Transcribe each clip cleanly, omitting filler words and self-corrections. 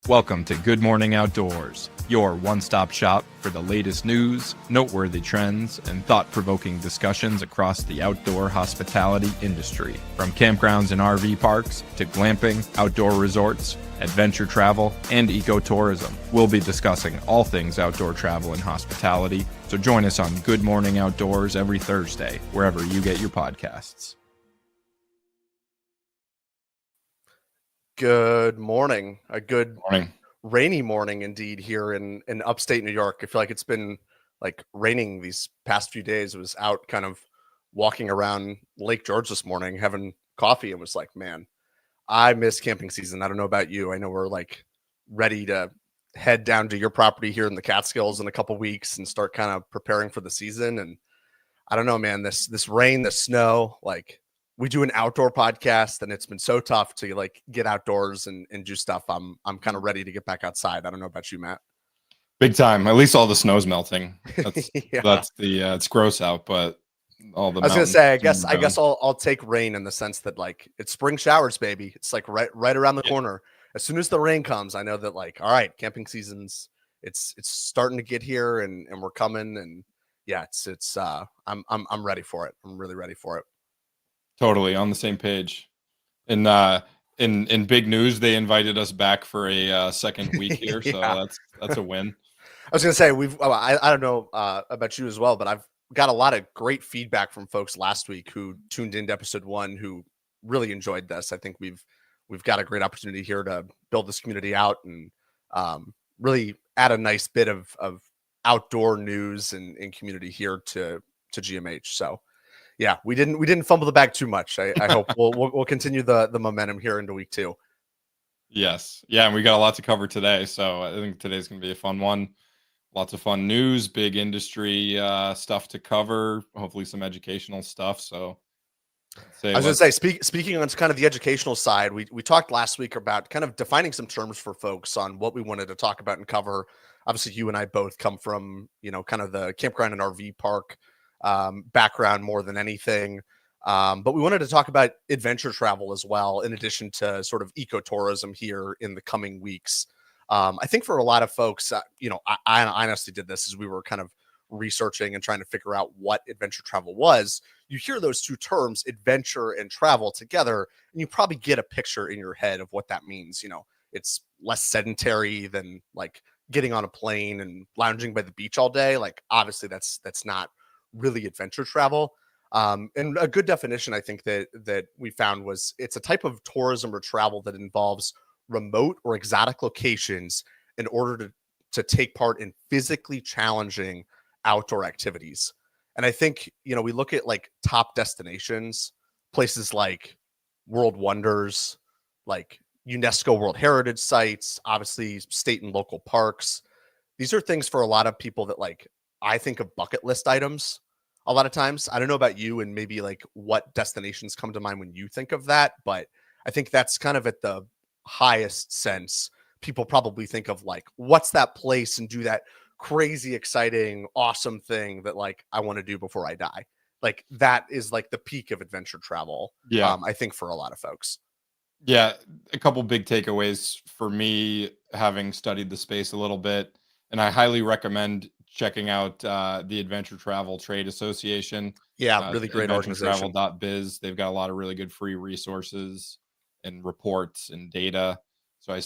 Welcome to Good Morning Outdoors, your one-stop shop for the latest news, noteworthy trends, and thought-provoking discussions across the outdoor hospitality industry. From campgrounds and RV parks to glamping, outdoor resorts, adventure travel, and ecotourism, we'll be discussing all things outdoor travel and hospitality, so join us on Good Morning Outdoors every Thursday, wherever you get your podcasts. Good morning. A good Morning. rainy morning indeed here in upstate New York. I feel like it's been like raining these past few days. I was out kind of walking around Lake George this morning having coffee and was like, man, I miss camping season. I don't know about you. I know we're like ready to head down to your property here in the Catskills in a couple weeks and start kind of preparing for the season. And I don't know, man, this rain, the snow, like we do an outdoor podcast and it's been so tough to like get outdoors and do stuff. I'm kind of ready to get back outside. I don't know about you, Matt. Big time. At least all the snow's melting. Yeah. That's the it's gross out, but all the I was gonna mountains say, coming I down. guess I'll take rain in the sense that like it's spring showers, baby. It's like right around the Yeah, corner. As soon as the rain comes, I know that like, all right, camping season's it's starting to get here and we're coming and yeah, I'm ready for it. I'm really ready for it. totally on the same page. And in big news, they invited us back for a second week here, so Yeah. that's a win. I was gonna say I don't know about you as well, but I've got a lot of great feedback from folks last week who tuned into episode 1 who really enjoyed this. I think we've got a great opportunity here to build this community out and really add a nice bit of outdoor news and community here to GMH. So yeah, we didn't fumble the bag too much. I hope we'll continue the momentum here into week 2. Yes, yeah, and we got a lot to cover today, so I think today's gonna be a fun one. Lots of fun news, big industry stuff to cover. Hopefully, some educational stuff. So, I'd say I was going to say, let's. speaking on kind of the educational side, we talked last week about kind of defining some terms for folks on what we wanted to talk about and cover. Obviously, you and I both come from, kind of the campground and RV park background more than anything. But we wanted to talk about adventure travel as well, in addition to sort of ecotourism here in the coming weeks. I think for a lot of folks, I honestly did this as we were kind of researching and trying to figure out what adventure travel was. You hear those two terms, adventure and travel, together, and you probably get a picture in your head of what that means. It's less sedentary than like getting on a plane and lounging by the beach all day. Like obviously that's not really adventure travel. And a good definition I think that we found was it's a type of tourism or travel that involves remote or exotic locations in order to take part in physically challenging outdoor activities. And I think, we look at like top destinations, places like World Wonders, like UNESCO World Heritage Sites, obviously state and local parks. These are things for a lot of people that like I think of bucket list items a lot of times. I don't know about you and maybe like what destinations come to mind when you think of that, but I think that's kind of at the highest sense. People probably think of like, what's that place and do that crazy, exciting, awesome thing that like I want to do before I die. Like that is like the peak of adventure travel. Yeah, I think for a lot of folks. yeah. A couple big takeaways for me, having studied the space a little bit, and I highly recommend checking out the Adventure Travel Trade Association, Yeah, really great organization. adventuretravel.biz. They've got a lot of really good free resources and reports and data. So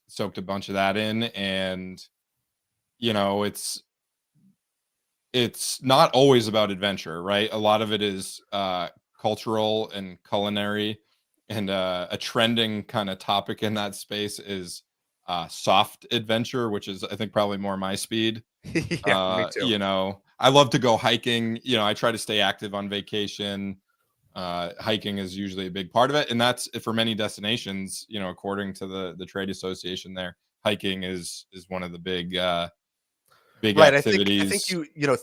soaked a bunch of that in, and you know, it's not always about adventure, right? A lot of it is cultural and culinary, and a trending kind of topic in that space is soft adventure, which is I think probably more my speed. Yeah, me too. I love to go hiking. I try to stay active on vacation. Hiking is usually a big part of it, and that's for many destinations. According to the trade association, there hiking is one of the big Right. I think activities.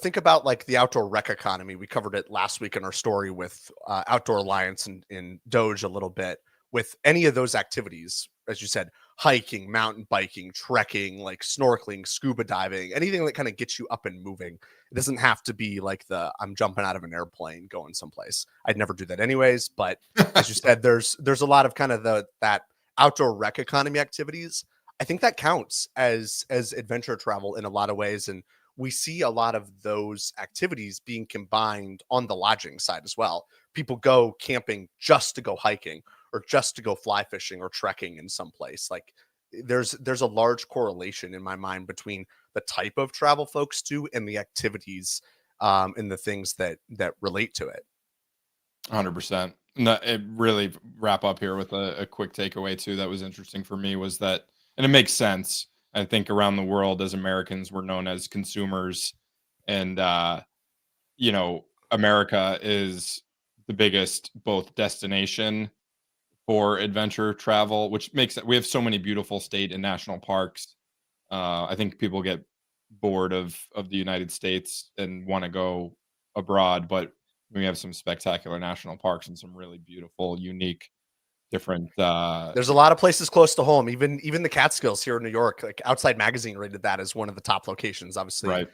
think about like the outdoor rec economy. We covered it last week in our story with Outdoor Alliance and in Doge a little bit. With any of those activities, as you said, hiking, mountain biking, trekking, like snorkeling, scuba diving, anything that kind of gets you up and moving. It doesn't have to be like the I'm jumping out of an airplane going someplace. I'd never do that anyways. But as you said, there's a lot of kind of that outdoor rec economy activities, I think that counts as adventure travel in a lot of ways. And we see a lot of those activities being combined on the lodging side as well. People go camping just to go hiking or just to go fly fishing or trekking in some place. Like there's a large correlation in my mind between the type of travel folks do and the activities and the things that relate to it. 100%. No, it really wrap up here with a quick takeaway too that was interesting for me was that, and it makes sense. I think around the world as Americans, we're known as consumers, and you know, America is the biggest both destination for adventure travel, which makes it. We have so many beautiful state and national parks. I think people get bored of the United States and want to go abroad, but we have some spectacular national parks and some really beautiful, unique, different. There's a lot of places close to home, even the Catskills here in New York. Like Outside Magazine rated that as one of the top locations. Obviously, Right.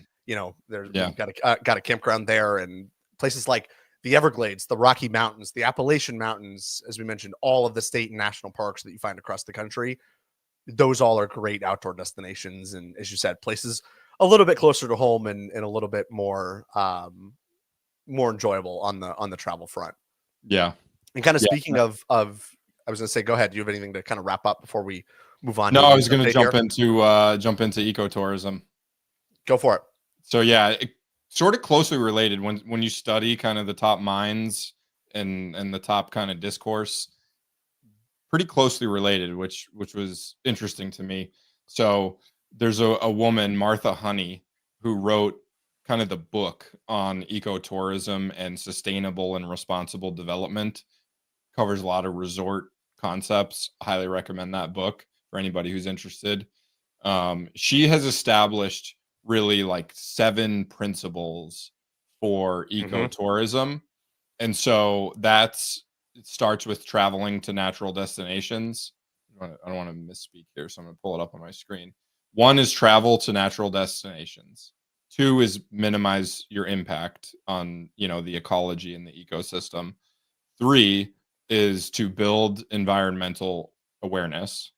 there's Yeah. we've got a campground there, and places like the Everglades, the Rocky Mountains, the Appalachian Mountains, as we mentioned, all of the state and national parks that you find across the country. Those all are great outdoor destinations, and as you said, places a little bit closer to home and a little bit more enjoyable on the travel front. Yeah. And kind of speaking Yeah. of, I was going to say, go ahead. Do you have anything to kind of wrap up before we move on No, to a I news was going to update here? jump into ecotourism. Go for it. So yeah, sort of closely related when you study kind of the top minds and the top kind of discourse, pretty closely related, which was interesting to me. So there's a woman, Martha Honey, who wrote kind of the book on ecotourism and sustainable and responsible development. Covers a lot of resort concepts. Highly recommend that book for anybody who's interested. She has established really like 7 principles for Hmm. ecotourism. And so it starts with traveling to natural destinations. I don't want to misspeak here, so I'm going to pull it up on my screen. One is travel to natural destinations. Two is minimize your impact on, the ecology and the ecosystem. Three is to build environmental awareness.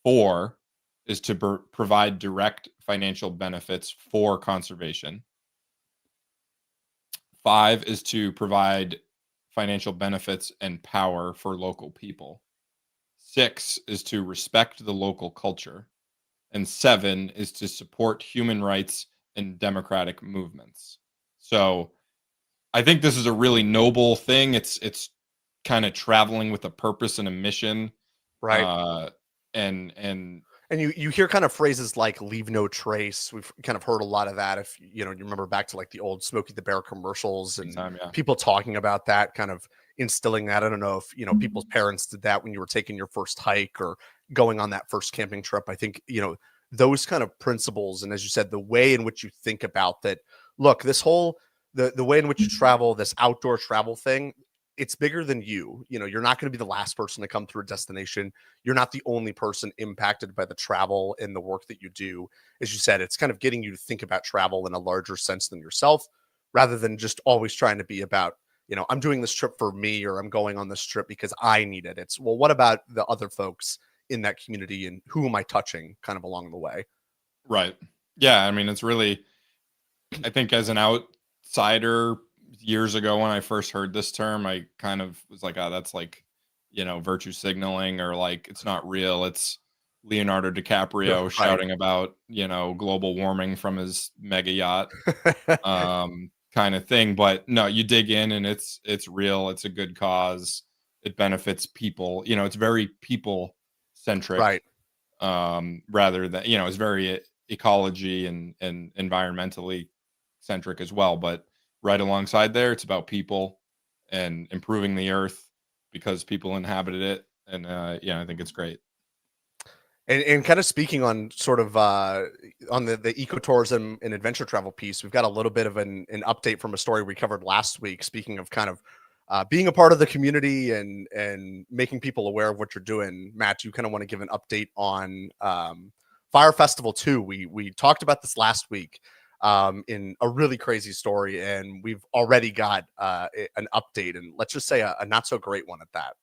Four is to provide direct financial benefits for conservation. Five is to provide financial benefits and power for local people. Six is to respect the local culture. And seven is to support human rights and democratic movements. So I think this is a really noble thing. It's kind of traveling with a purpose and a mission. Right. Uh and And you hear kind of phrases like "leave no trace." We've kind of heard a lot of that. If you remember back to like the old Smokey the Bear commercials big and time, yeah. people talking about that, kind of instilling that. I don't know if people's parents did that when you were taking your first hike or going on that first camping trip. I think those kind of principles, and as you said, the way in which you think about that. Look, this whole the way in which you travel, this outdoor travel thing, it's bigger than you. You're not going to be the last person to come through a destination. You're not the only person impacted by the travel and the work that you do. As you said, it's kind of getting you to think about travel in a larger sense than yourself, rather than just always trying to be about, I'm doing this trip for me or I'm going on this trip because I need it. It's, well, what about the other folks in that community and who am I touching kind of along the way? Right. Yeah, I mean it's really, I think as an outsider years ago when I first heard this term, I kind of was like, oh, that's like, virtue signaling, or like it's not real. It's Leonardo DiCaprio Right. shouting about, global warming from his mega yacht, kind of thing. But no, you dig in and it's real. It's a good cause. It benefits people. It's very people centric, Right. rather than, it's very ecology and environmentally centric as well. But right alongside there, it's about people and improving the earth because people inhabited it. And yeah, I think it's great. And kind of speaking on sort of on the ecotourism and adventure travel piece, we've got a little bit of an update from a story we covered last week. Speaking of kind of being a part of the community and making people aware of what you're doing, Matt, do you kind of want to give an update on Fire Festival 2? We talked about this last week in a really crazy story, and we've already got an update, and let's just say a not so great one at that.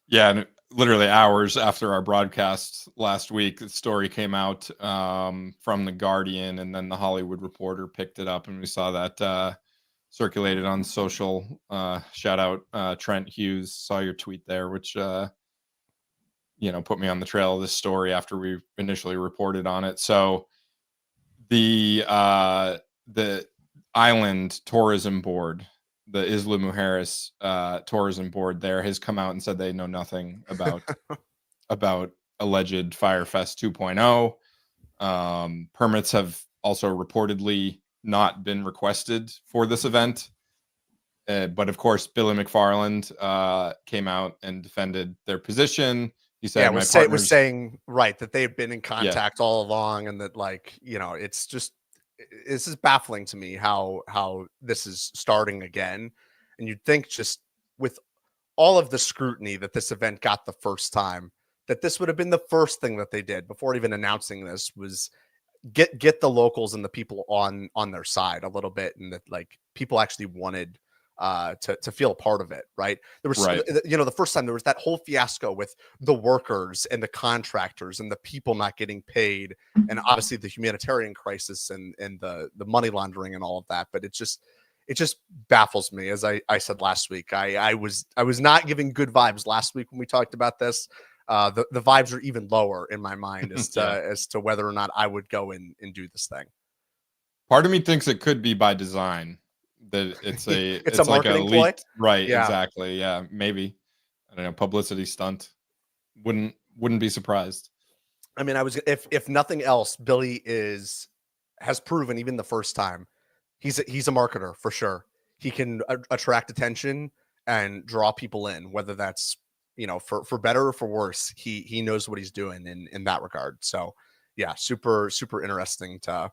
Yeah, and literally hours after our broadcast last week, the story came out from the Guardian, and then the Hollywood Reporter picked it up, and we saw that circulated on social. Shout out Trent Hughes, saw your tweet there, which put me on the trail of this story after we initially reported on it. So the island tourism board, the Isla Mujeres tourism board there, has come out and said they know nothing about alleged Firefest 2.0. Permits have also reportedly not been requested for this event. But of course, Billy McFarland came out and defended their position. He Yeah, said, "My was partners, saying right that they've been in yeah, contact all along, and that it's just this is baffling to me how this is starting again. And you'd think just with all of the scrutiny that this event got the first time, that this would have been the first thing that they did before even announcing this was get the locals and the people on their side a little bit, and that like people actually wanted to feel a part of it, right? There was right, the first time there was that whole fiasco with the workers and the contractors and the people not getting paid, and obviously the humanitarian crisis and the money laundering and all of that. But it just baffles me. As I said last week, I was not giving good vibes last week when we talked about this. The vibes are even lower in my mind as to yeah." whether or not I would go and do this thing. Part of me thinks it could be by design, that It's a it's like a marketing ploy. leaked, right, Yeah. exactly, yeah, maybe. I don't know, publicity stunt. Wouldn't be surprised. I mean, I was if nothing else, Billy has proven even the first time he's a marketer for sure. He can attract attention and draw people in, whether that's for better or for worse. He knows what he's doing in that regard. So yeah, super super interesting to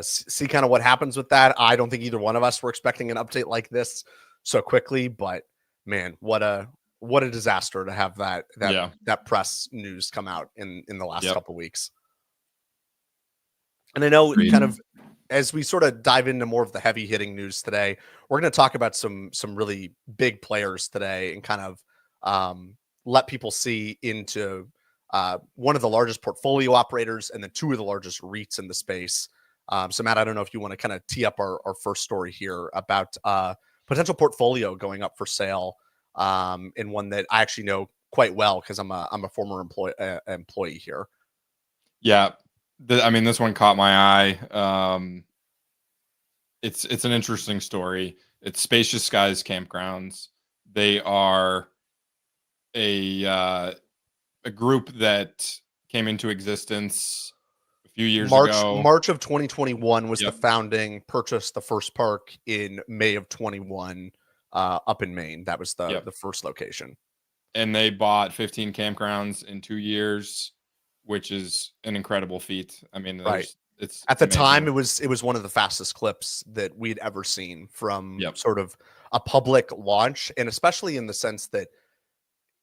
see kind of what happens with that. I don't think either one of us were expecting an update like this so quickly, but man, what a disaster to have Yeah, that press news come out in the last yep, couple weeks. And I know agreed. kind of as we sort of dive into more of the heavy hitting news today, we're going to talk about some really big players today and kind of let people see into one of the largest portfolio operators and then two of the largest REITs in the space. So Matt, I don't know if you want to kind of tee up our first story here about potential portfolio going up for sale, and one that I actually know quite well because I'm a former employee here. Yeah, I mean, this one caught my eye. It's an interesting story. It's Spacious Skies Campgrounds. They are a a group that came into existence a few years ago. March of 2021 was the Yep, founding. Purchased the first park in May of 21, up in Maine. That was the yep. the first location. And they bought 15 campgrounds in 2 years, which is an incredible feat. I mean, Right. At it's the time, amazing. it was one of the fastest clips that we'd ever seen from Yep, sort of a public launch, and especially in the sense that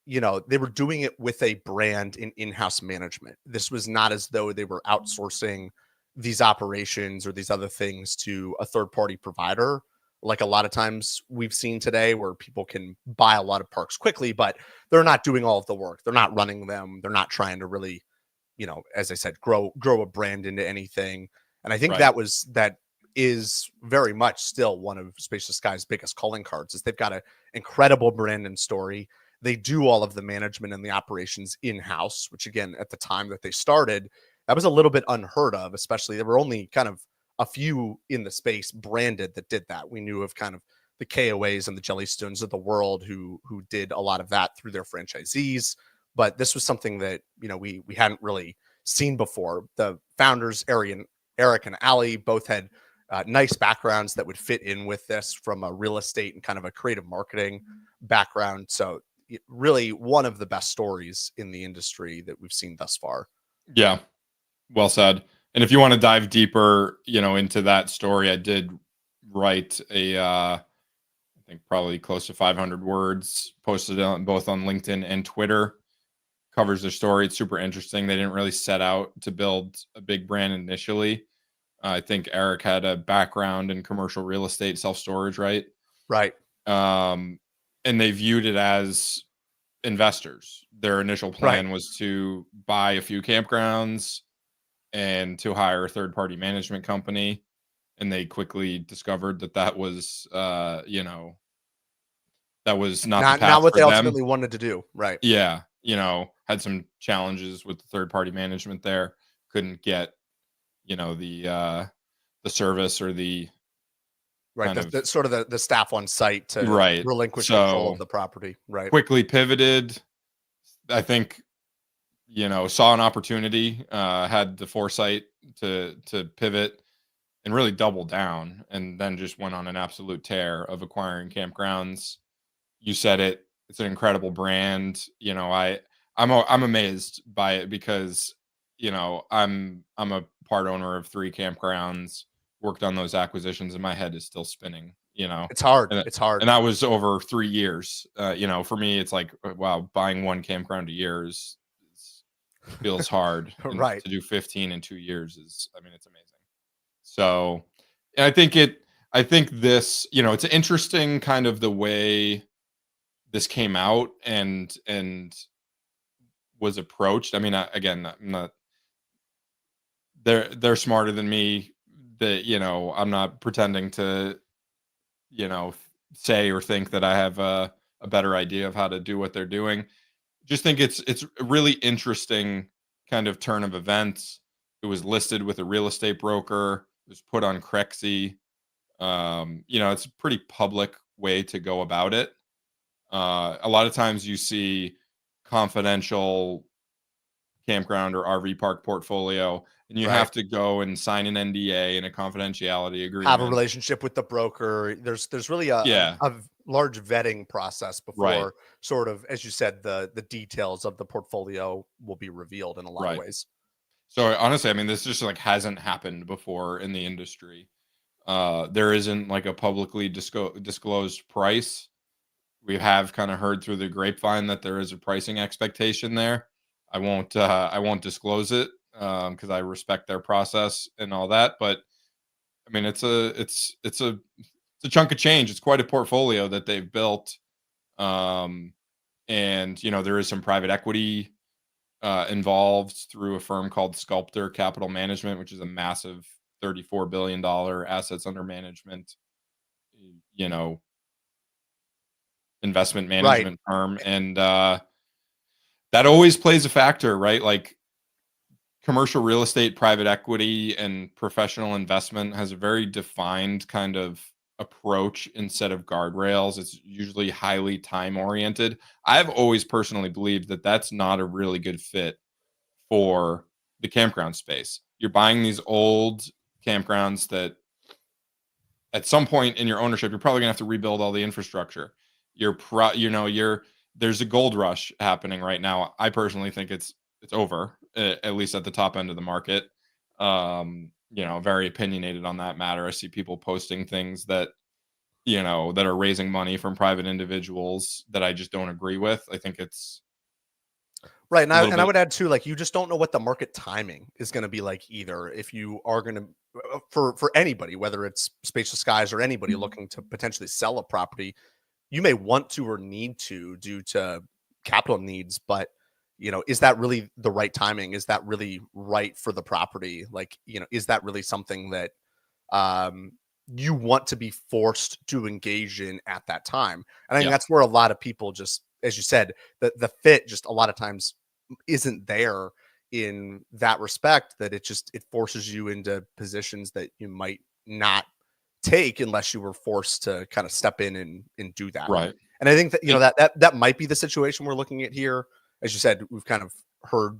they were doing it with a brand in-house management. This was not as though they were outsourcing these operations or these other things to a third-party provider, like a lot of times we've seen today, where people can buy a lot of parks quickly, but they're not doing all of the work. They're not running them. They're not trying to really, as I said, grow a brand into anything. And I think right, that is very much still one of Spacious Sky's biggest calling cards. Is they've got an incredible brand and story. They do all of the management and the operations in house, which again, at the time that they started, that was a little bit unheard of. Especially there were only kind of a few in the space branded that did that. We knew of kind of the KOAs and the Jellystones of the world who did a lot of that through their franchisees, but this was something that we hadn't really seen before. The founders, Eric and Ali, both had nice backgrounds that would fit in with this from a real estate and kind of a creative marketing background. So really one of the best stories in the industry that we've seen thus far. yeah, well said. And if you want to dive deeper, into that story, I did write I think probably close to 500 words, posted on both on LinkedIn and Twitter. Covers their story. It's super interesting. They didn't really set out to build a big brand initially. I think Eric had a background in commercial real estate, self storage, right? Right. Um, and they viewed it as investors. Their initial Right. plan was to buy a few campgrounds and to hire a third-party management company, and they quickly discovered that that was, that was not the Not path what for they them. ultimately wanted to do. Right. Yeah, had some challenges with the third-party management there. Couldn't get, the service or the Right. kind of The sort of the staff on site to right. relinquish control of So, the property. Right. quickly pivoted. I think, saw an opportunity, had the foresight to pivot and really double down, and then just went on an absolute tear of acquiring campgrounds. You said it. It's an incredible brand. I'm amazed by it because, I'm a part owner of 3 campgrounds, worked on those acquisitions, and my head is still spinning, It's hard. and It's hard. and that was over 3 years. For me, it's like, wow, buying 1 campground a year is feels hard, and Right. to do 15 in 2 years is, I mean, it's amazing. So, and I think this, it's interesting kind of the way this came out and was approached. I mean, again, I'm not, they're smarter than me. That, I'm not pretending to, you know, say or think that I have a better idea of how to do what they're doing. Just think it's a really interesting kind of turn of events. It was listed with a real estate broker. It was put on Crexy. It's a pretty public way to go about it. A lot of times you see confidential campground or RV park portfolio, and you Right. have to go and sign an NDA and a confidentiality Have a agreement. relationship with the broker. There's really Yeah, a large vetting process right, before sort of, as you said, the details of the portfolio will be revealed in a lot of right. ways. So honestly, I mean, this just like hasn't happened before in the industry. There isn't like a publicly disclosed price. We have kind of heard through the grapevine that there is a pricing expectation there. I won't disclose it because I respect their process and all that. But I mean, it's a chunk of change. It's quite a portfolio that they've built. Um, and there is some private equity involved through a firm called Sculptor Capital Management, which is a massive $34 billion assets under management, you know, investment Right. management firm. And that always plays a factor, right? Like commercial real estate, private equity, and professional investment has a very defined kind of approach instead of guardrails. It's usually highly time oriented. I've always personally believed that that's not a really good fit for the campground space. You're buying these old campgrounds that at some point in your ownership, you're probably gonna have to rebuild all the infrastructure. You're there's a gold rush happening right now. I personally think it's over, at least at the top end of the market. Very opinionated on that matter. I see people posting things that are raising money from private individuals that I just don't agree with. I think it's Right. And a little I bit. would add too, like, you just don't know what the market timing is going to be like either. If you are going to, for anybody, whether it's Spacious Skies or anybody looking to potentially sell a property, you may want to or need to due to capital needs, but is that really the right timing? Is that really right for the property? Like, is that really something that um, you want to be forced to engage in at that time? And I think Yeah, that's where a lot of people just, as you said, the fit just a lot of times isn't there in that respect, that it forces you into positions that you might not take unless you were forced to kind of step in and do that. right. And I think that And that might be the situation we're looking at here. As you said, we've kind of heard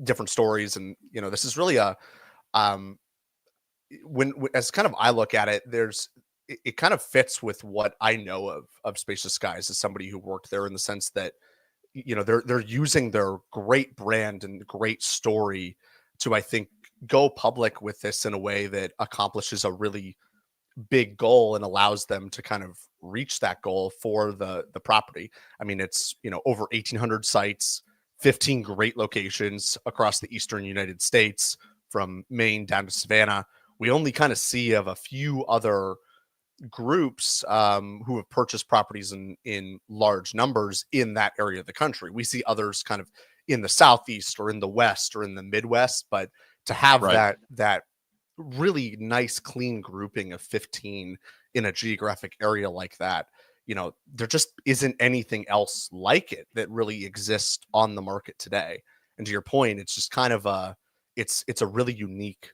different stories, and this is really a um, as kind of I look at it, it kind of fits with what I know of Spacious Skies as somebody who worked there, in the sense that they're using their great brand and great story to, I think, go public with this in a way that accomplishes a really big goal and allows them to kind of reach that goal for the property. I mean, it's over 1,800 sites, 15 great locations across the eastern United States, from Maine down to Savannah. We only kind of see of a few other groups who have purchased properties in large numbers in that area of the country. We see others kind of in the Southeast or in the West or in the Midwest, but to have Right. that really nice clean grouping of 15 in a geographic area like that, there just isn't anything else like it that really exists on the market today. And to your point, it's just kind of it's a really unique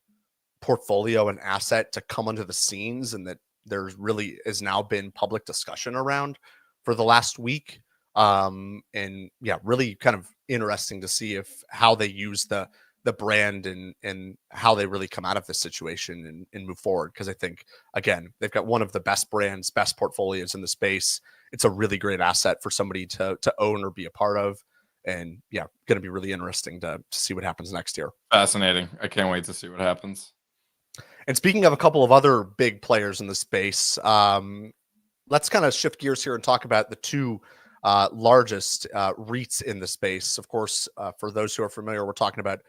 portfolio and asset to come onto the scenes, and that there's really has now been public discussion around for the last week. And yeah, really kind of interesting to see if how they use the brand and how they really come out of this situation and move forward. Because I think, again, they've got one of the best brands, best portfolios in the space. It's a really great asset for somebody to own or be a part of. And yeah, going to be really interesting to see what happens next year. Fascinating. I can't wait to see what happens. And speaking of a couple of other big players in the space, let's kind of shift gears here and talk about the two largest REITs in the space. Of course, for those who are familiar, we're talking about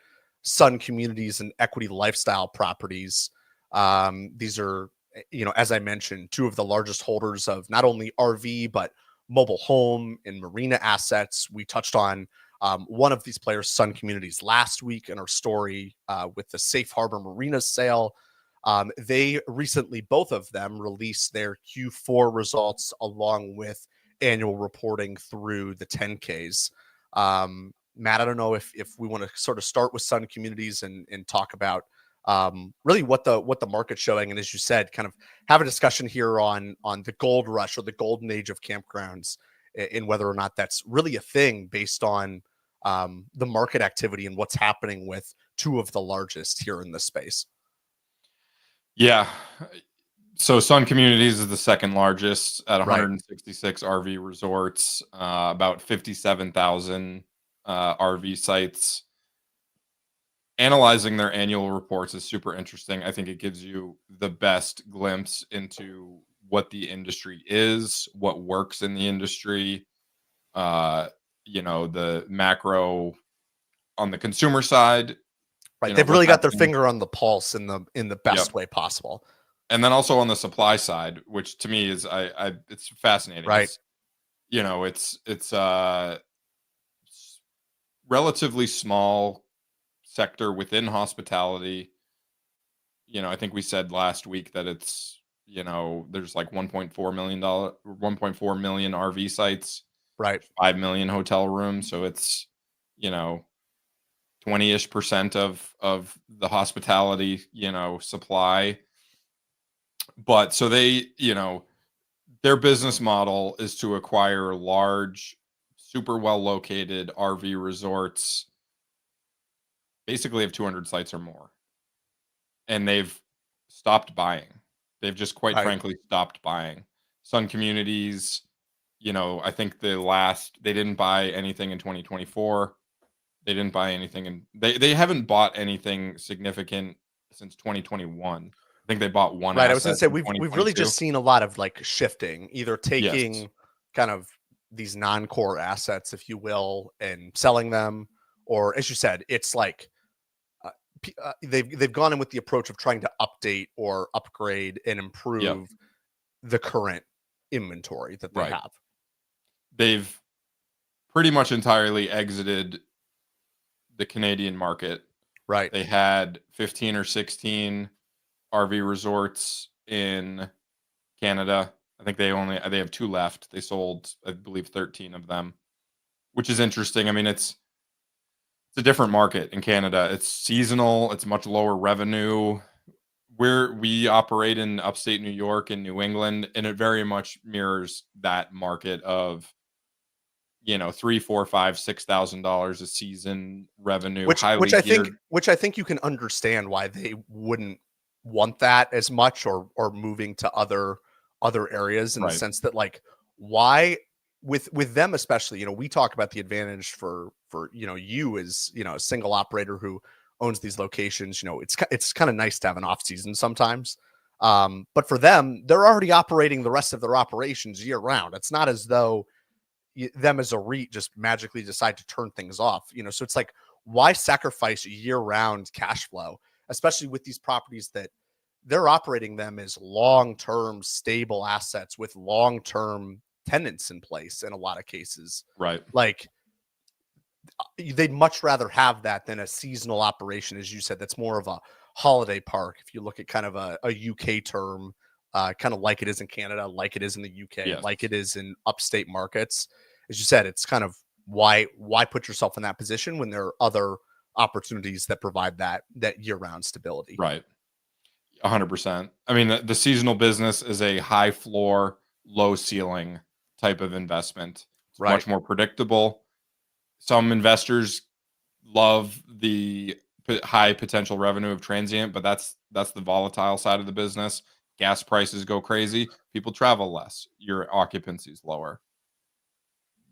Sun Communities and Equity Lifestyle Properties. These are, as I mentioned, two of the largest holders of not only RV, but mobile home and marina assets. We touched on one of these players, Sun Communities, last week in our story with the Safe Harbor Marina sale. They recently, both of them, released their Q4 results along with annual reporting through the 10Ks. Matt, I don't know if we want to sort of start with Sun Communities and talk about really what the market's showing, and as you said, kind of have a discussion here on the gold rush or the golden age of campgrounds, in whether or not that's really a thing based on the market activity and what's happening with two of the largest here in this space. Yeah. So Sun Communities is the second largest at Right. 166 RV resorts, about 57,000 RV sites. Analyzing their annual reports is super interesting. I think it gives you the best glimpse into what the industry is, what works in the industry, the macro on the consumer side. Right. They've What's really got their happening. finger on the pulse in the Yep. best way possible. And then also on the supply side, which to me is it's fascinating. Right. It's relatively small sector within hospitality. I think we said last week that there's like $1.4 million RV sites, Right. 5 million hotel rooms. So it's, 20-ish% of the hospitality, supply. But so their business model is to acquire large, super well located RV resorts, basically have 200 sites or more. And they've stopped buying. They've just quite Right. frankly stopped buying. Sun Communities, I think they didn't buy anything in 2024. They didn't buy anything they haven't bought anything significant since 2021. I think they bought one Right. I was going asset to say in we've really 2022. just seen a lot of like shifting, either Yes. taking kind of these non-core assets, if you will, and selling them, or as you said, it's like they've gone in with the approach of trying to update or upgrade and Yep. improve the current inventory that they Right. have. They've pretty much entirely exited the Canadian market. Right. They had 15 or 16 RV resorts in Canada. I think they have 2 left. They sold, I believe, 13 of them, which is interesting. I mean, it's a different market in Canada. It's seasonal. It's much lower revenue. We operate in upstate New York and New England, and it very much mirrors that market of $3, $4, $5, $6,000 a season revenue, highly geared. Which I think you can understand why they wouldn't want that as much, or moving to other areas, in the Right. sense that, like, why with them especially, we talk about the advantage for you as, a single operator who owns these locations. It's kind of nice to have an off season sometimes. But for them, they're already operating the rest of their operations year round. It's not as though them as a REIT just magically decide to turn things off. So it's like, why sacrifice year round cash flow, especially with these properties that they're operating them as long-term stable assets with long-term tenants in place in a lot of cases. Right. Like they'd much rather have that than a seasonal operation, as you said, that's more of a holiday park. If you look at kind of a UK term, kind of like it is in Canada, like it is in the UK, Yes. like it is in upstate markets, as you said, it's kind of why put yourself in that position when there are other opportunities that provide that year-round stability. Right. 100%. I mean, the seasonal business is a high floor, low ceiling type of investment. It's Right. much more predictable. Some investors love the high potential revenue of transient, but that's the volatile side of the business. Gas prices go crazy, people travel less, your occupancy is lower.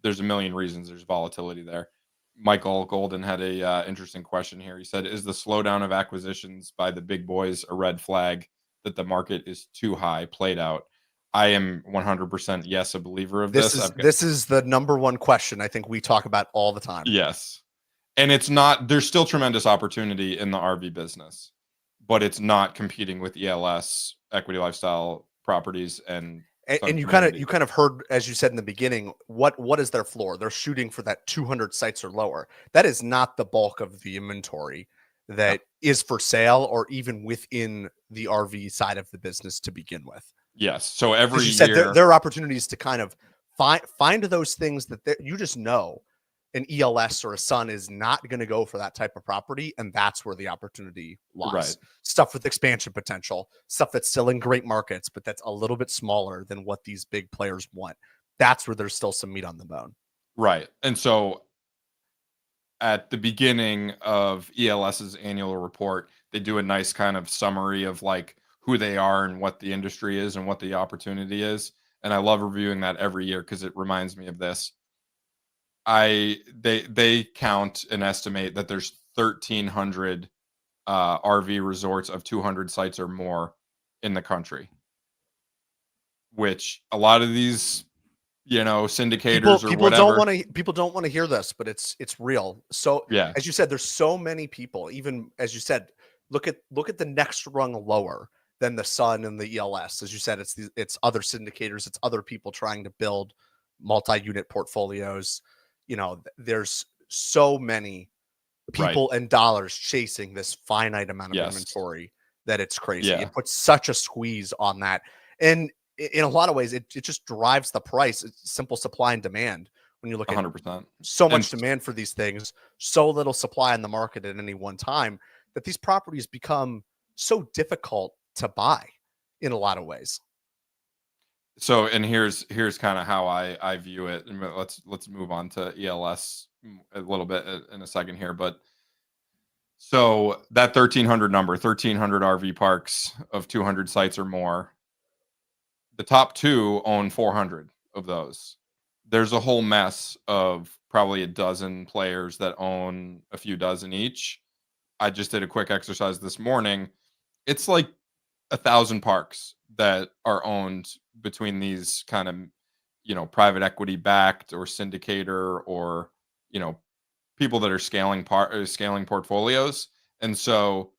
There's a million reasons there's volatility there. Michael Golden had a interesting question here. He said, "Is the slowdown of acquisitions by the big boys a red flag that the market is too high, played out?" I am 100% yes, a believer of This this. is I've got this is the number one question I think we talk about all the time. yes, and it's not. There's still tremendous opportunity in the RV business, but it's not competing with ELS, equity lifestyle properties, and some And community. you kind of heard, as you said in the beginning, what is their floor? They're shooting for that 200 sites or lower. That is not the bulk of the inventory No. that is for sale or even within the RV side of the business to begin with. Yes. So As every you said, year, there are opportunities to kind of find those things that you just know an ELS or a Sun is not going to go for that type of property, and that's where the opportunity right. lies. Stuff with expansion potential, stuff that's still in great markets, but that's a little bit smaller than what these big players want. That's where there's still some meat on the bone. Right. And so at the beginning of ELS's annual report, they do a nice kind of summary of like who they are and what the industry is and what the opportunity is. And I love reviewing that every year because it reminds me of this. They count and estimate that there's 1,300 RV resorts of 200 sites or more in the country, which a lot of these, syndicators or whatever. People don't want to hear this, but it's real. So Yeah. as you said, there's so many people. Even as you said, look at the next rung lower than the Sun and the ELS. As you said, it's other syndicators, it's other people trying to build multi-unit portfolios. There's so many Right. people and dollars chasing this finite amount of Yes. inventory that it's crazy. Yeah. It puts such a squeeze on that. And in a lot of ways, it just drives the price. It's simple supply and demand. When you look at 100%. so And much demand for these things, so little supply in the market at any one time, that these properties become so difficult to buy in a lot of ways. so and here's kind of how I view it. And let's move on to ELS a little bit in a second here, but so that 1,300 number, 1,300 RV parks of 200 sites or more, the top two own 400 of those. There's a whole mess of probably a dozen players that own a few dozen each. I just did a quick exercise this morning. It's like 1,000 parks that are owned between these kind of, private equity backed or syndicator or, you know, people that are scaling portfolios. And so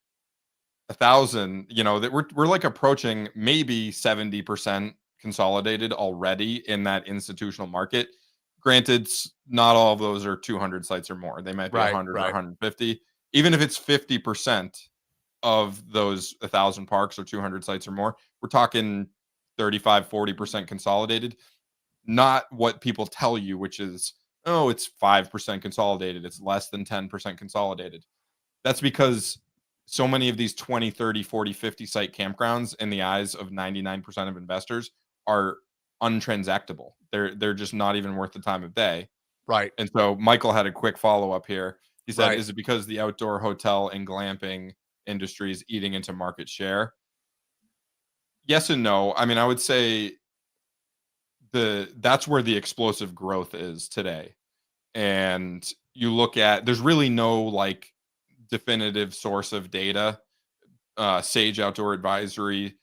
1,000, that we're like approaching maybe 70% consolidated already in that institutional market. Granted, not all of those are 200 sites or more. They might be Right, 100 or right. 150. Even if it's 50% of those 1,000 parks or 200 sites or more, we're talking 35-40% consolidated. Not what people tell you, which is, oh, it's 5% consolidated. It's less than 10% consolidated. That's because so many of these 20, 30, 40, 50 site campgrounds in the eyes of 99% of investors are untransactable. They're just not even worth the time of day. Right, And so Michael had a quick follow-up here. He said, right. "Is it because the outdoor hotel and glamping industry is eating into market share?" Yes and no. I mean, I would say that's where the explosive growth is today. And you look at there's really no like definitive source of data. Sage Outdoor Advisory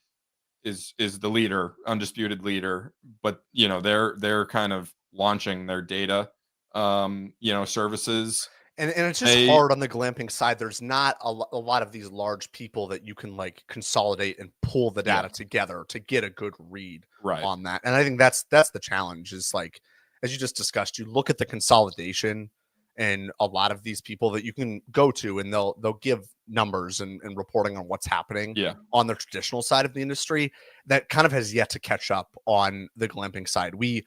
is the leader, undisputed leader, but they're kind of launching their data services. And it's just They hard on the glamping side. There's not a lot of these large people that you can like consolidate and pull the yeah, data together to get a good read right. on that. And I think that's the challenge is like, as you just discussed, you look at the consolidation and a lot of these people that you can go to and they'll give numbers and reporting on what's happening Yeah, on the traditional side of the industry that kind of has yet to catch up on the glamping side. We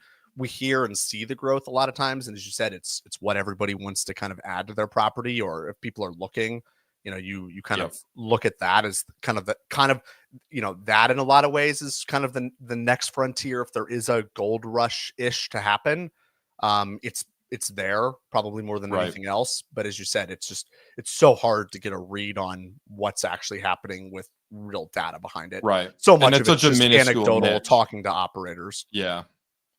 hear and see the growth a lot of times, and as you said, it's what everybody wants to kind of add to their property, or if people are looking, you kind yep, of look at that as kind of that in a lot of ways is kind of the next frontier. If there is a gold rush ish to happen, it's there probably more than right, anything else. But as you said, it's so hard to get a read on what's actually happening with real data behind it. right. So And much it's of it's such a just minuscule anecdotal niche. talking to operators. Yeah.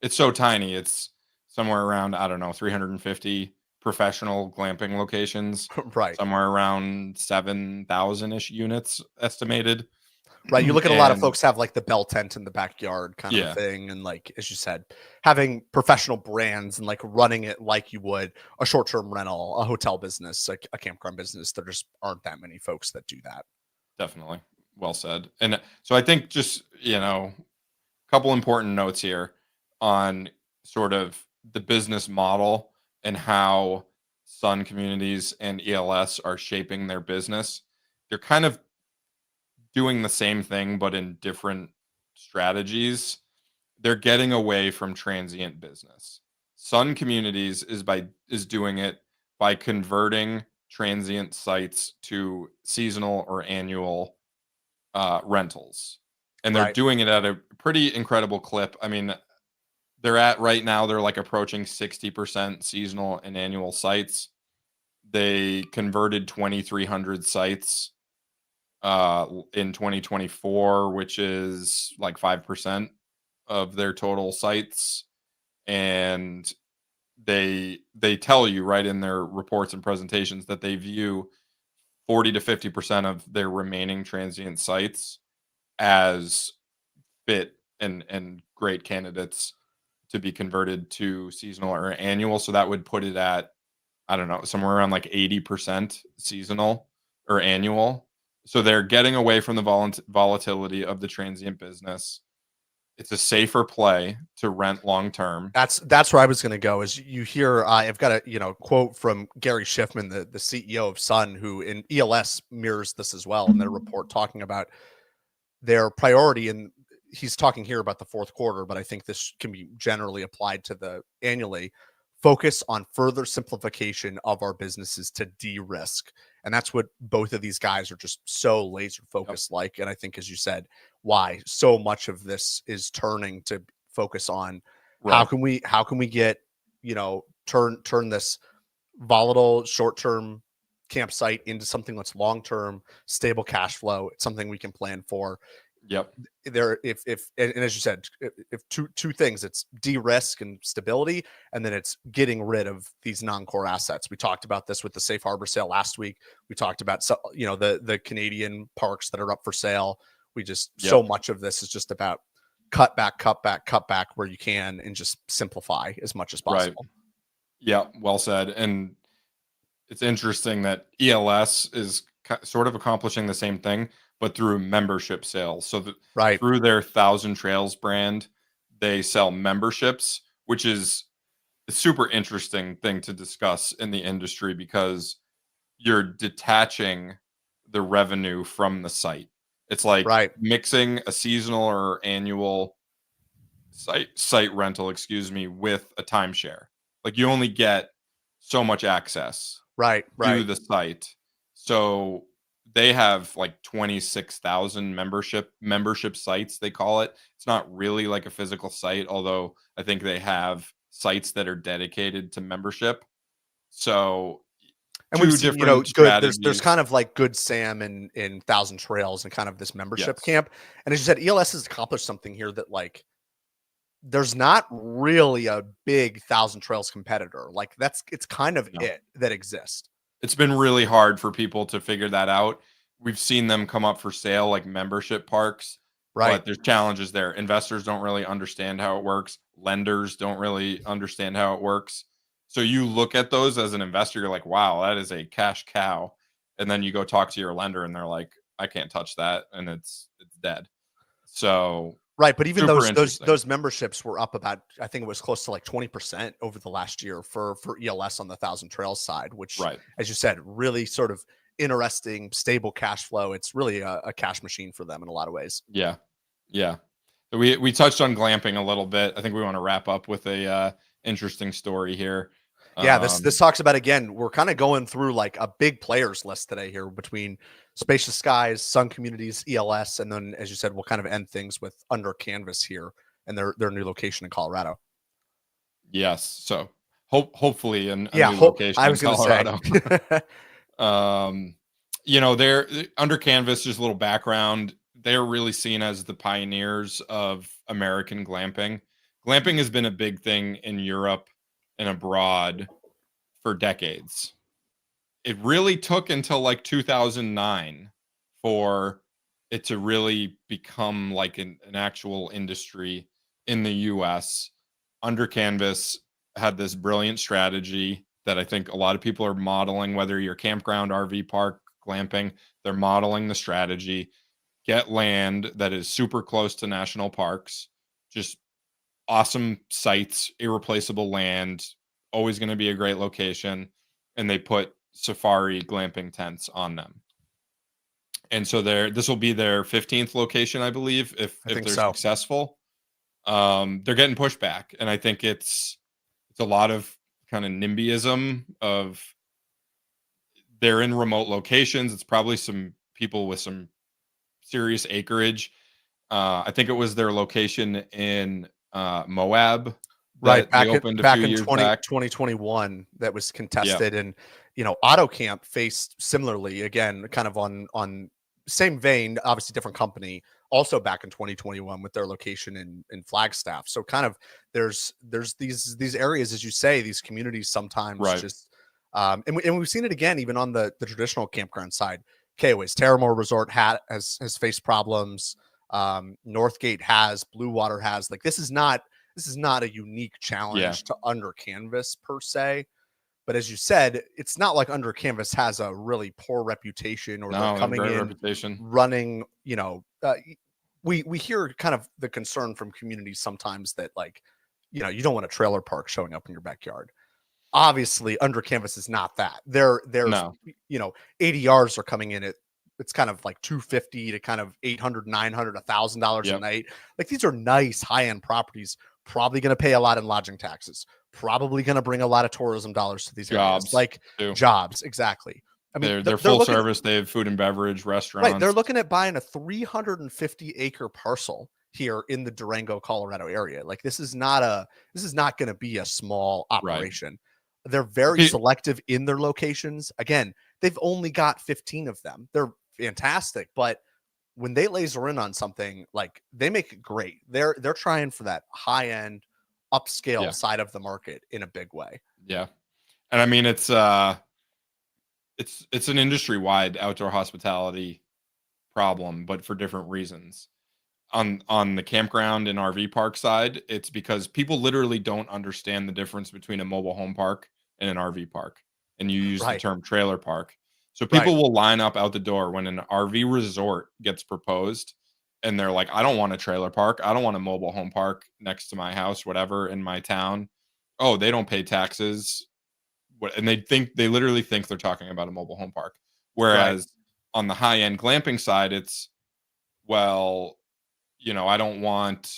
It's so tiny. It's somewhere around, I don't know, 350 professional glamping locations, Right. somewhere around 7,000-ish units estimated. Right, you look at a lot of And folks have, like, the bell tent in the backyard kind of a yeah, thing, and, like, as you said, having professional brands and, like, running it like you would a short-term rental, a hotel business, like a campground business. There just aren't that many folks that do that. definitely. Well said. And so I think just, couple important notes here on sort of the business model and how Sun communities and ELS are shaping their business. They're kind of doing the same thing, but in different strategies. They're getting away from transient business. Sun Communities is doing it by converting transient sites to seasonal or annual rentals, and they're Right, doing it at a pretty incredible clip. I mean, they're at right now they're like approaching 60% seasonal and annual sites. They converted 2,300 sites in 2024, which is like 5% of their total sites. And they tell you right in their reports and presentations that they view 40 to 50% of their remaining transient sites as fit and great candidates to be converted to seasonal or annual. So that would put it at, I don't know, somewhere around like 80% seasonal or annual. So they're getting away from the volatility of the transient business. It's a safer play to rent long term. that's where I was gonna go is you hear, I've got a, quote from Gary Schiffman, the CEO of Sun, who in ELS mirrors this as well in their report talking about their priority, and he's talking here about the fourth quarter, but I think this can be generally applied to the annually. Focus on further simplification of our businesses to de-risk. And that's what both of these guys are just so laser Yep. focused like. And I think, as you said, why so much of this is turning to focus on Right. how can we get, turn this volatile short-term campsite into something that's long-term stable cash flow. It's something we can plan for Yep. there. If and as you said, if two things, it's de-risk and stability, and then it's getting rid of these non-core assets. We talked about this with the safe harbor sale last week. We talked about the Canadian parks that are up for sale. We just so Yep. much of this is just about cut back where you can and just simplify as much as Right. possible. Yeah. Well said. And it's interesting that ELS is sort of accomplishing the same thing, but through membership sales. So Right. through their Thousand Trails brand, they sell memberships, which is a super interesting thing to discuss in the industry because you're detaching the revenue from the site. It's like Right. mixing a seasonal or annual site rental, excuse me, with a timeshare. Like you only get so much access Right. to Right. the site. So they have like 26,000 membership sites they call it. It's not really like a physical site, although I think they have sites that are dedicated to membership. So And we've two seen, different good there's kind strategies. of like Good Sam in Thousand Trails and kind of this membership Yes. camp. And as you said, ELS has accomplished something here that like there's not really a big Thousand Trails competitor. Like it's kind of No. it that exists. It's been really hard for people to figure that out. We've seen them come up for sale like membership parks, Right. but there's challenges there. Investors don't really understand how it works. Lenders don't really understand how it works. So you look at those as an investor, you're like, wow, that is a cash cow. And then you go talk to your lender and they're like, I can't touch that. And it's dead. So Right, but even super those those interesting. those memberships were up about, I think it was close to like 20% over the last year for ELS on the Thousand Trails side, which, Right. as you said, really sort of interesting, stable cash flow. It's really a cash machine for them in a lot of ways. Yeah. Yeah. We touched on glamping a little bit. I think we want to wrap up with a interesting story here. Yeah, this Um, talks about, again, we're kind of going through like a big players list today here between Spacious Skies, Sun Communities, ELS, and then, as you said, we'll kind of end things with Under Canvas here and their new location in Colorado. yes. So hopefully a Yeah, new location I in was going to say. Colorado. um, they're Under Canvas, just a little background. They're really seen as the pioneers of American glamping. Glamping has been a big thing in Europe and abroad for decades. It really took until like 2009 for it to really become like an actual industry in the US. Under Canvas had this brilliant strategy that I think a lot of people are modeling, whether you're campground, RV park, glamping, they're modeling the strategy. Get land that is super close to national parks, just awesome sites, irreplaceable land, always going to be a great location. And they put safari glamping tents on them. And so this will be their 15th location, I believe, I if think they're so. successful. They're getting pushback. And I think it's a lot of kind of NIMBYism of they're in remote locations. It's probably some people with some serious acreage. I think it was their location in Moab Right, that they opened a few back in years back. 2021 that was Yeah, contested, and, AutoCamp faced similarly, again, kind of on same vein, obviously different company, also back in 2021 with their location in Flagstaff. So kind of there's these areas, as you say, these communities sometimes right. just, and we've seen it again even on the traditional campground side. KOA's Terramore Resort has faced problems. Northgate has, Blue Water has. Like, this is not a unique Yeah, challenge to Under Canvas per se. But as you said, it's not like Under Canvas has a really poor reputation, or they're no, they have a coming great in reputation. running, we hear kind of the concern from communities sometimes that, like, you don't want a trailer park showing up in your backyard. Obviously, Under Canvas is not that. Their No, ADRs are coming in at, it's kind of like 250 to kind of 800, 900, $1,000 a yep, night. Like, these are nice high-end properties, probably going to pay a lot in lodging taxes, probably going to bring a lot of tourism dollars to these areas, jobs like too. jobs. Exactly. I mean, They're they're full looking at, service. They have food and beverage, right. They're restaurants. looking at buying a 350-acre parcel here in the Durango, Colorado area. Like, this is not going to be a small Right. operation. They're very selective in their locations. Again, they've only got 15 of them. They're fantastic, but when they laser in on something, like, they make it great. They're trying for that high end upscale Yeah, side of the market in a big way. yeah. And I mean, it's an industry wide outdoor hospitality problem, but for different reasons. On the campground and RV park side, it's because people literally don't understand the difference between a mobile home park and an RV park. And you use the Right. term trailer park. So Right. people will line up out the door when an RV resort gets proposed and they're like, I don't want a trailer park. I don't want a mobile home park next to my house, whatever, in my town. Oh, they don't pay taxes. And they literally think they're talking about a mobile home park. Right. Whereas on the high end glamping side, it's, well, I don't want,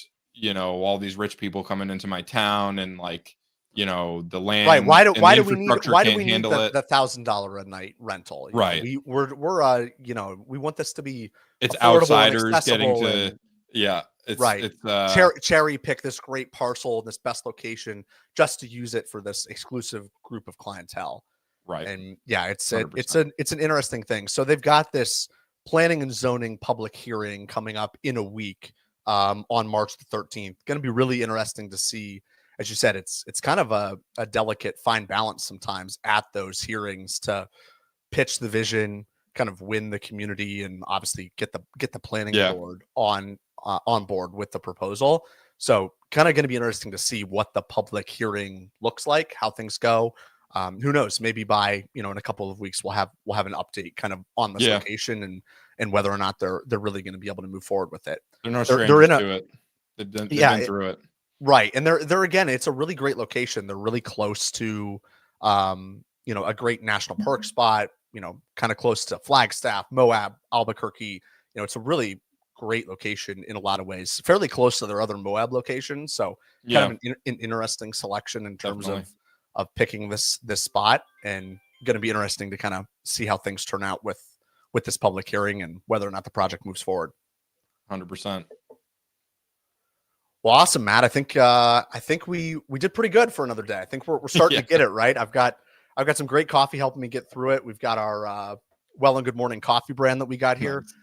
all these rich people coming into my town and like, the Right. land and the infrastructure Why do can't we need handle it. the $1,000 a night rental? Right. We want this to be It's affordable and outsiders getting accessible, to, and yeah, right. it's Cherry pick this great parcel, this best location, just to use it for this exclusive group of clientele. right. And yeah, it's 100%. an interesting thing. So they've got this planning and zoning public hearing coming up in a week, on March the 13th. Going to be really interesting to see. As you said, it's kind of a delicate fine balance sometimes at those hearings to pitch the vision, kind of win the community, and obviously get the planning Yeah. board on board with the proposal. So kind of going to be interesting to see what the public hearing looks like, how things go. Who knows? Maybe by in a couple of weeks we'll have an update kind of on this location and whether or not they're really going to be able to move forward with it. They're no strangers to it. They've been through it. Right. And they're again, it's a really great location. They're really close to a great national park spot, kind of close to Flagstaff, Moab, Albuquerque. It's a really great location in a lot of ways, fairly close to their other Moab locations. So kind of an interesting selection in terms of picking this spot, and going to be interesting to kind of see how things turn out with this public hearing and whether or not the project moves forward. 100%. Well, awesome, Matt. I think we did pretty good for another day. I think we're starting to get it right. I've got some great coffee helping me get through it. We've got our Well and Good Morning coffee brand that we got here. Nice.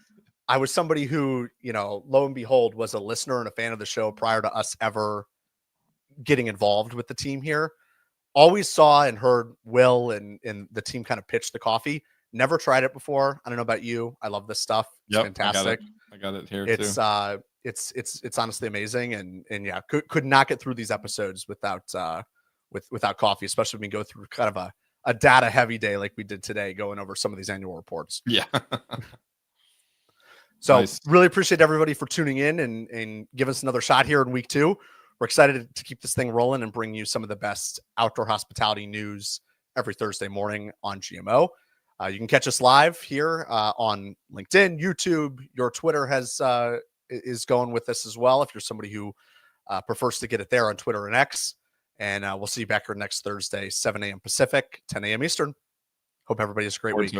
I was somebody who, lo and behold, was a listener and a fan of the show prior to us ever getting involved with the team here. Always saw and heard Will and the team kind of pitch the coffee. Never tried it before. I don't know about you. I love this stuff. It's fantastic. I got it here too. It's honestly amazing. And yeah, could not get through these episodes without coffee, especially when we go through kind of a data heavy day like we did today, going over some of these annual reports. Yeah. So really appreciate everybody for tuning in and give us another shot here in week 2. We're excited to keep this thing rolling and bring you some of the best outdoor hospitality news every Thursday morning on GMO. You can catch us live here on LinkedIn, YouTube. Your Twitter is going with us as well, if you're somebody who prefers to get it there on Twitter and X. And we'll see you back here next Thursday, 7 a.m. Pacific, 10 a.m. Eastern. Hope everybody has a great week.